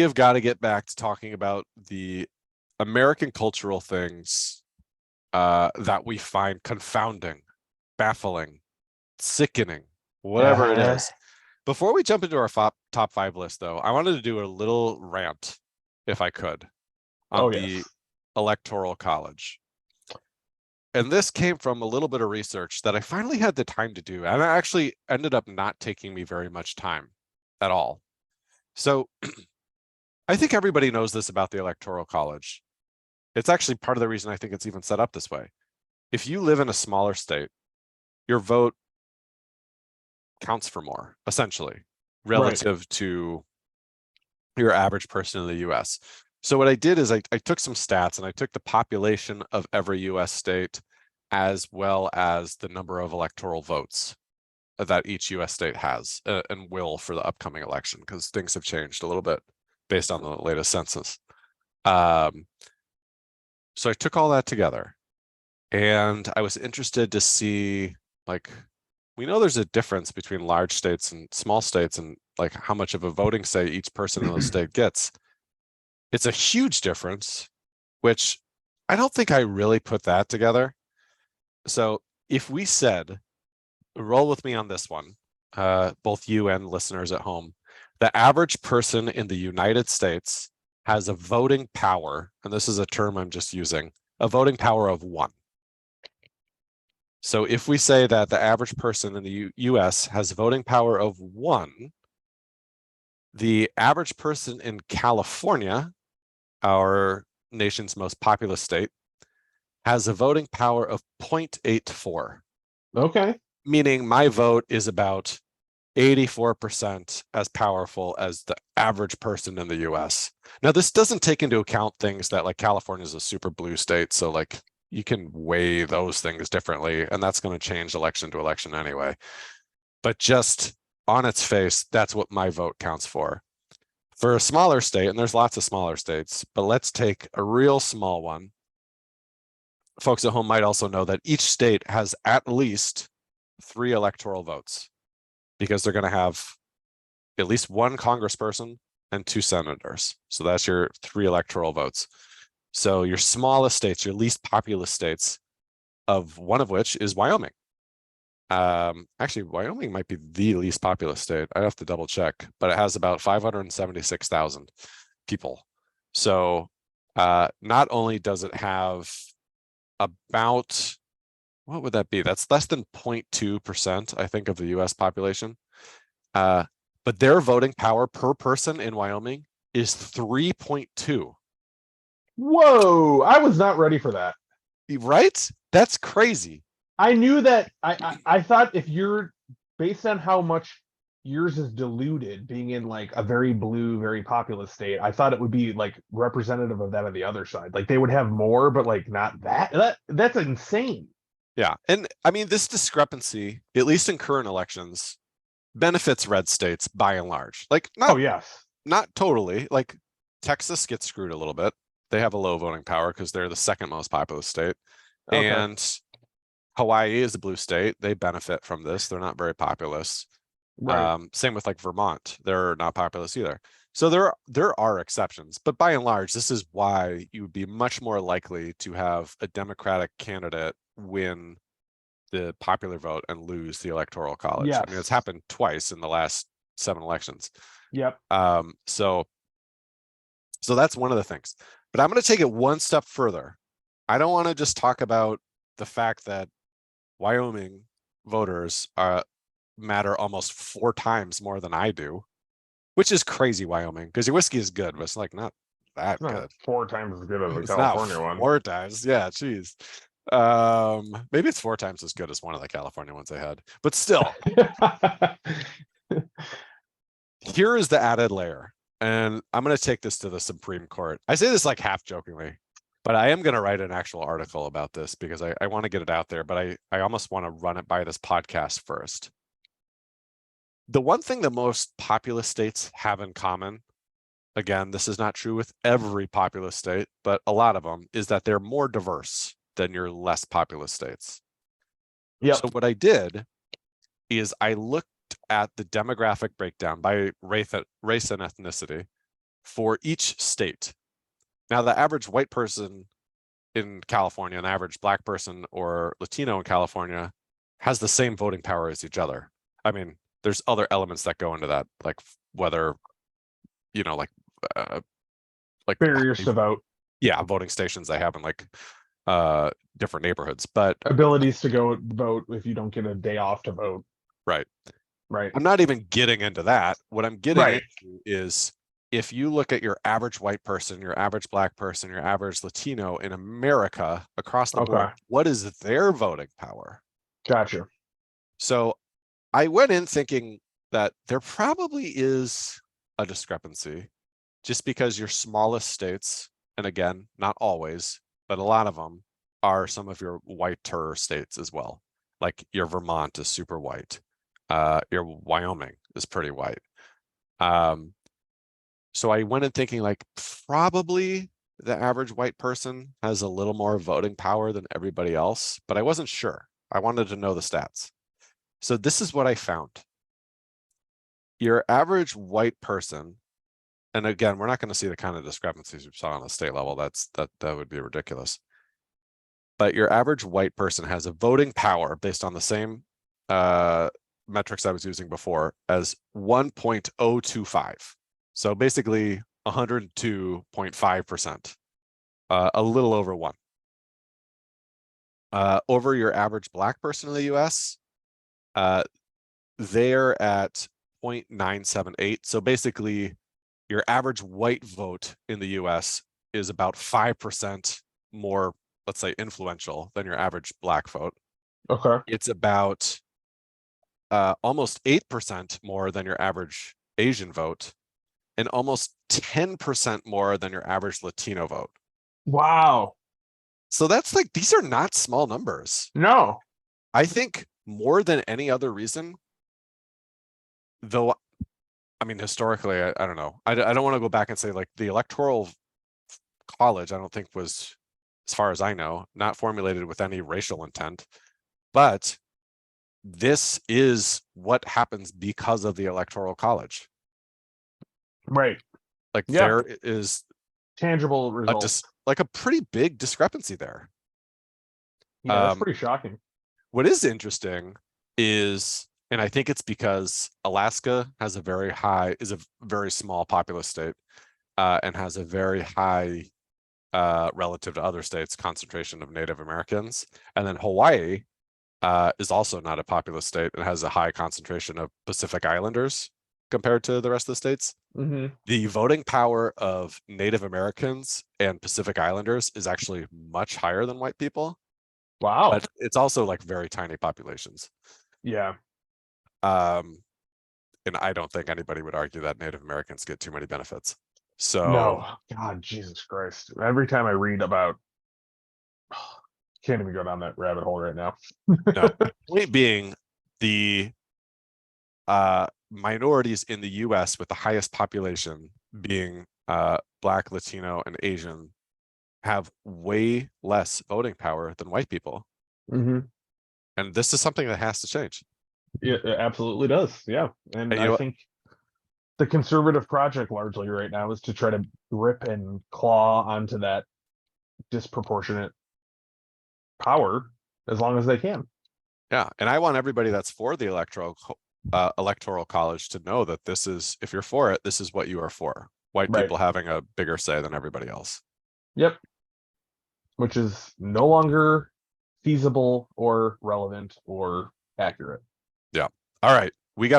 We have got to get back to talking about the American cultural things that we find confounding, baffling, sickening, whatever it Uh, is. Before we jump into our top five list, though, I wanted to do a little rant, if I could, oh on the yes. Electoral College. And this came from a little bit of research that I finally had the time to do. And it actually ended up not taking me very much time at all. So I think everybody knows this about the Electoral College. It's actually part of the reason I think it's even set up this way. If you live in a smaller state, your vote counts for more, essentially, Right. relative to your average person in the US. So what I did is I took some stats and I took the population of every US state as well as the number of electoral votes that each US state has and will for the upcoming election, because things have changed a little bit based on the latest census. So I took all that together and I was interested to see, like, we know there's a difference between large states and small states and like how much of a voting say each person in the state gets. It's a huge difference, which I don't think I really put that together. So if we said, roll with me on this one, both you and listeners at home, the average person in the United States has a voting power, and this is a term I'm just using, a voting power of 1. So if we say that the average person in the US has voting power of 1, the average person in California, our nation's most populous state, has a voting power of 0.84. Okay. Meaning my vote is about 84% as powerful as the average person in the US. Now, this doesn't take into account things that, like, California is a super blue state, so like you can weigh those things differently, and that's going to change election to election anyway. But just on its face, that's what my vote counts for. For a smaller state, and there's lots of smaller states, but let's take a real small one. Folks at home might also know that each state has at least 3 electoral votes, because they're going to have at least 1 congressperson and 2 senators. So that's your 3 electoral votes. So your smallest states, your least populous states, of one of which is Wyoming. Actually, Wyoming might be the least populous state. I have to double check, but it has about 576,000 people. So not only does it have about, what would that be? That's less than 0.2%, I think, of the US population. But their voting power per person in Wyoming is 3.2. Whoa! I was not ready for that. Right? That's crazy. I knew that. I thought if you're based on how much yours is diluted, being in like a very blue, very populous state, I thought it would be like representative of that on the other side. Like they would have more, but like not that. That's insane. Yeah. And I mean, this discrepancy, at least in current elections, benefits red states by and large. Like Oh yes. not totally. Like Texas gets screwed a little bit. They have a low voting power because they're the second most populous state. Okay. And Hawaii is a blue state. They benefit from this. They're not very populous. Right. Same with like Vermont. They're not populous either. So there are exceptions, but by and large, this is why you would be much more likely to have a Democratic candidate win the popular vote and lose the Electoral College. I mean, it's Yes. happened twice in the last 7 elections. Yep. So that's one of the things. But I'm going to take it one step further. I don't want to just talk about the fact that Wyoming voters matter almost 4 times more than I do, which is crazy, Wyoming, because your whiskey is good, but it's like not that It's not good. 4 times as good as the It's not California one. 4 times. Yeah, geez. Maybe it's 4 times as good as one of the California ones I had, but still, here is the added layer. And I'm going to take this to the Supreme Court. I say this like half jokingly, but I am going to write an actual article about this because I want to get it out there, but I almost want to run it by this podcast first. The one thing that most populous states have in common, again, this is not true with every populous state, but a lot of them, is that they're more diverse than your less populous states. Yep. So what I did is I looked at the demographic breakdown by race and ethnicity for each state. Now, the average white person in California, an average black person or Latino in California has the same voting power as each other. I mean, there's other elements that go into that, like whether, you know, like Barriers to vote, yeah, voting stations they have in like different neighborhoods. But abilities to go vote if you don't get a day off to vote. right. Right. I'm not even getting into that. What I'm getting Right. into is if you look at your average white person, your average black person, your average Latino in America across the board, Okay. what is their voting power? Gotcha. So I went in thinking that there probably is a discrepancy just because your smallest states, and again, not always, but a lot of them are some of your whiter states as well. Like your Vermont is super white. Your Wyoming is pretty white. So I went in thinking like probably the average white person has a little more voting power than everybody else, but I wasn't sure. I wanted to know the stats. So this is what I found. Your average white person, and again, we're not going to see the kind of discrepancies we saw on the state level. That would be ridiculous. But your average white person has a voting power based on the same metrics I was using before as 1.025. So basically 102.5%, a little over one. Over your average black person in the US, they're at 0.978. So basically your average white vote in the US is about 5% more, let's say, influential than your average black vote. Okay. It's about almost 8% more than your average Asian vote and almost 10% more than your average Latino vote. Wow. So that's like, these are not small numbers. No. I think more than any other reason, though, I mean, historically, I don't know. I don't want to go back and say like the Electoral College, I don't think was, as far as I know, not formulated with any racial intent, but this is what happens because of the Electoral College. Right. Like Yeah. there is Tangible results. like a pretty big discrepancy there. Yeah, that's pretty shocking. What is interesting is, and I think it's because Alaska has is a very small populous state, and has a very high, relative to other states, concentration of Native Americans. And then Hawaii is also not a populous state and has a high concentration of Pacific Islanders compared to the rest of the states. Mm-hmm. The voting power of Native Americans and Pacific Islanders is actually much higher than white people, Wow. but it's also like very tiny populations. Yeah. And I don't think anybody would argue that Native Americans get too many benefits. So No. God, Jesus Christ. Every time I read about, can't even go down that rabbit hole right now. no, point being, the minorities in the US with the highest population being Black, Latino, and Asian have way less voting power than white people. Mm-hmm. And this is something that has to change. It absolutely does. Yeah. And And you I know, think the conservative project largely right now is to try to rip and claw onto that disproportionate power as long as they can. yeah, and I want everybody that's for the electoral college to know that this is, if you're for it, this is what you are for. White Right. people having a bigger say than everybody else. Yep. Which is no longer feasible or relevant or accurate. Yeah. All right. We got to